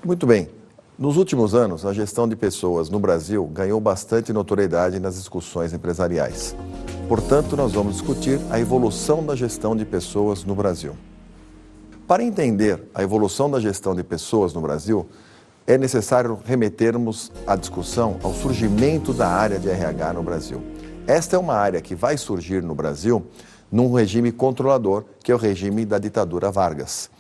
Muito bem. Nos últimos anos, a gestão de pessoas no Brasil ganhou bastante notoriedade nas discussões empresariais. Portanto, nós vamos discutir a evolução da gestão de pessoas no Brasil. Para entender a evolução da gestão de pessoas no Brasil, é necessário remetermos a discussão ao surgimento da área de RH no Brasil. Esta é uma área que vai surgir no Brasil num regime controlador, que é o regime da ditadura Vargas.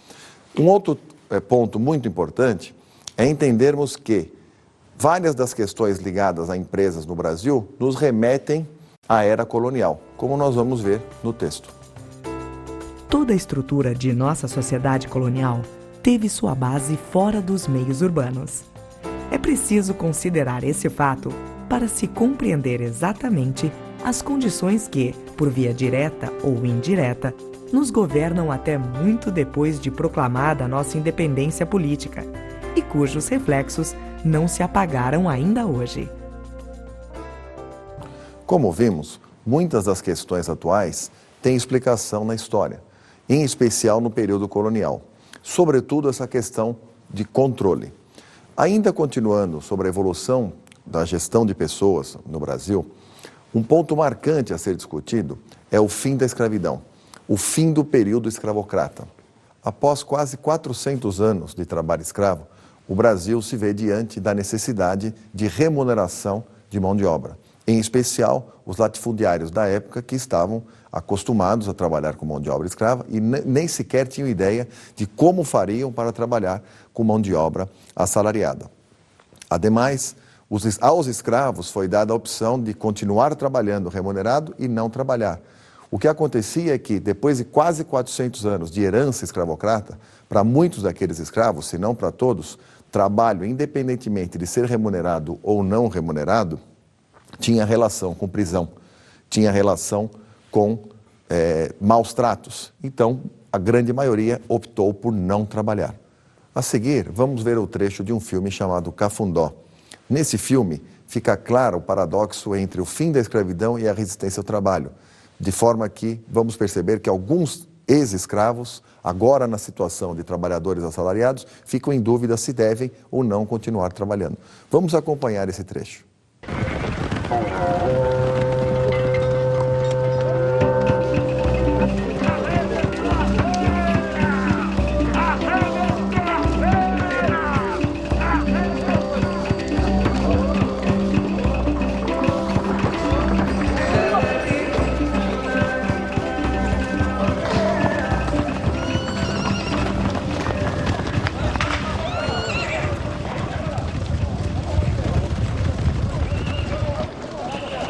Um outro ponto muito importante é entendermos que várias das questões ligadas a empresas no Brasil nos remetem à era colonial, como nós vamos ver no texto. Toda a estrutura de nossa sociedade colonial teve sua base fora dos meios urbanos. É preciso considerar esse fato para se compreender exatamente as condições que, por via direta ou indireta, nos governam até muito depois de proclamada a nossa independência política e cujos reflexos não se apagaram ainda hoje. Como vimos, muitas das questões atuais têm explicação na história, em especial no período colonial, sobretudo essa questão de controle. Ainda continuando sobre a evolução da gestão de pessoas no Brasil, um ponto marcante a ser discutido é o fim da escravidão, o fim do período escravocrata. Após quase 400 anos de trabalho escravo, o Brasil se vê diante da necessidade de remuneração de mão de obra, em especial os latifundiários da época que estavam acostumados a trabalhar com mão de obra escrava e nem sequer tinham ideia de como fariam para trabalhar com mão de obra assalariada. Ademais, aos escravos foi dada a opção de continuar trabalhando remunerado e não trabalhar. O que acontecia é que, depois de quase 400 anos de herança escravocrata, para muitos daqueles escravos, se não para todos, trabalho, independentemente de ser remunerado ou não remunerado, tinha relação com prisão, tinha relação com maus tratos. Então, a grande maioria optou por não trabalhar. A seguir, vamos ver o trecho de um filme chamado Cafundó. Nesse filme, fica claro o paradoxo entre o fim da escravidão e a resistência ao trabalho, de forma que vamos perceber que alguns ex-escravos, agora na situação de trabalhadores assalariados, ficam em dúvida se devem ou não continuar trabalhando. Vamos acompanhar esse trecho.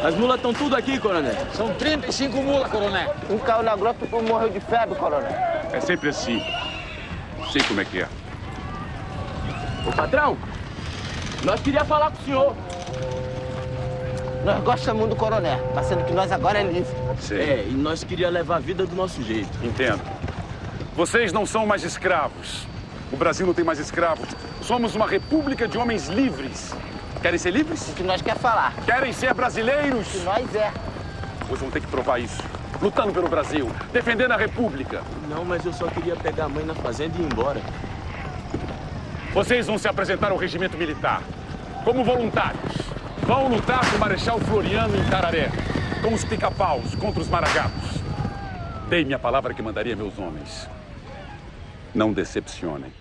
As mulas estão tudo aqui, coronel. São 35 mulas, coronel. Um caiu na grota e morreu de febre, coronel. É sempre assim. Sei como é que é. Ô, patrão, nós queríamos falar com o senhor. Nós gostamos muito do coronel, passando que nós agora é livre. Sei. E nós queríamos levar a vida do nosso jeito. Entendo. Vocês não são mais escravos. O Brasil não tem mais escravos. Somos uma república de homens livres. Querem ser livres? O que nós quer falar. Querem ser brasileiros? O que nós é. Vocês vão ter que provar isso. Lutando pelo Brasil, defendendo a república. Não, mas eu só queria pegar a mãe na fazenda e ir embora. Vocês vão se apresentar ao regimento militar como voluntários. Vão lutar com o Marechal Floriano em Tararé, com os pica-paus contra os maragatos. Dei minha palavra que mandaria meus homens. Não decepcionem.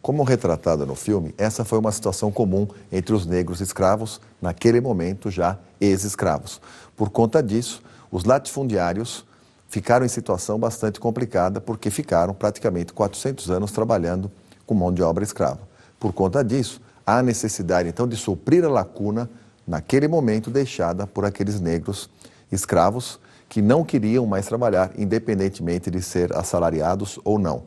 Como retratado no filme, essa foi uma situação comum entre os negros escravos, naquele momento já ex-escravos. Por conta disso, os latifundiários ficaram em situação bastante complicada, porque ficaram praticamente 400 anos trabalhando com mão de obra escrava. Por conta disso, há necessidade então de suprir a lacuna, naquele momento deixada por aqueles negros escravos que não queriam mais trabalhar, independentemente de ser assalariados ou não.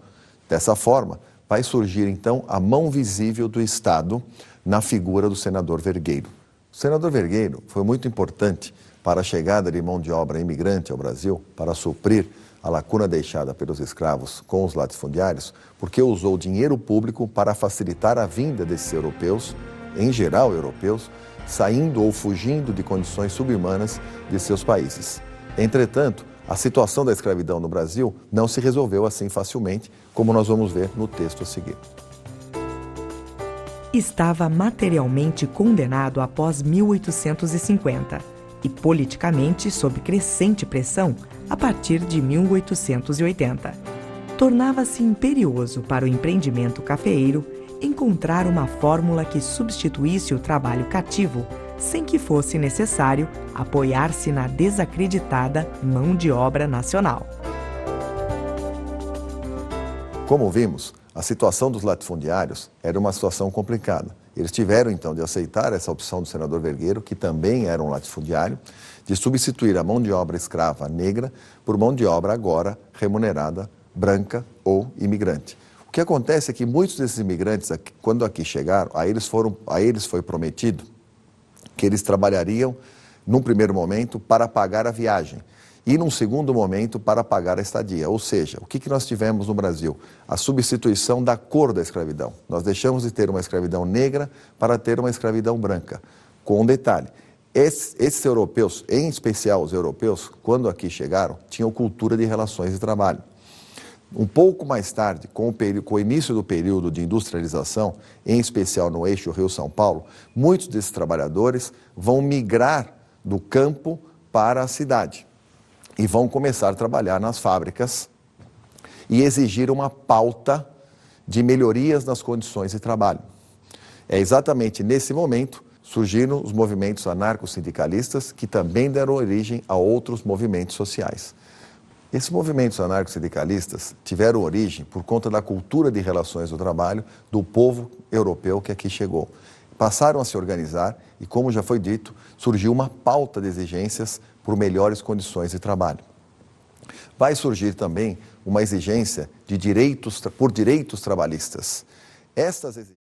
Dessa forma, vai surgir, então, a mão visível do Estado na figura do senador Vergueiro. O senador Vergueiro foi muito importante para a chegada de mão de obra imigrante ao Brasil, para suprir a lacuna deixada pelos escravos com os latifundiários, porque usou dinheiro público para facilitar a vinda desses europeus, em geral europeus, saindo ou fugindo de condições subhumanas de seus países. Entretanto, a situação da escravidão no Brasil não se resolveu assim facilmente, como nós vamos ver no texto a seguir. estava materialmente condenado após 1850 e politicamente sob crescente pressão a partir de 1880. Tornava-se imperioso para o empreendimento cafeeiro encontrar uma fórmula que substituísse o trabalho cativo sem que fosse necessário apoiar-se na desacreditada mão de obra nacional. Como vimos, a situação dos latifundiários era uma situação complicada. Eles tiveram, então, de aceitar essa opção do senador Vergueiro, que também era um latifundiário, de substituir a mão de obra escrava negra por mão de obra agora remunerada, branca ou imigrante. O que acontece é que muitos desses imigrantes, quando aqui chegaram, a eles foi prometido que eles trabalhariam, num primeiro momento, para pagar a viagem e, num segundo momento, para pagar a estadia. Ou seja, o que nós tivemos no Brasil? A substituição da cor da escravidão. Nós deixamos de ter uma escravidão negra para ter uma escravidão branca. Com um detalhe, esses europeus, em especial os europeus, quando aqui chegaram, tinham cultura de relações de trabalho. Um pouco mais tarde, com o início do período de industrialização, em especial no eixo Rio-São Paulo, muitos desses trabalhadores vão migrar do campo para a cidade e vão começar a trabalhar nas fábricas e exigir uma pauta de melhorias nas condições de trabalho. É exatamente nesse momento surgiram os movimentos anarco-sindicalistas que também deram origem a outros movimentos sociais. Esses movimentos anarco-sindicalistas tiveram origem por conta da cultura de relações do trabalho do povo europeu que aqui chegou. Passaram a se organizar e, como já foi dito, surgiu uma pauta de exigências por melhores condições de trabalho. Vai surgir também uma exigência de por direitos trabalhistas. Estas exigências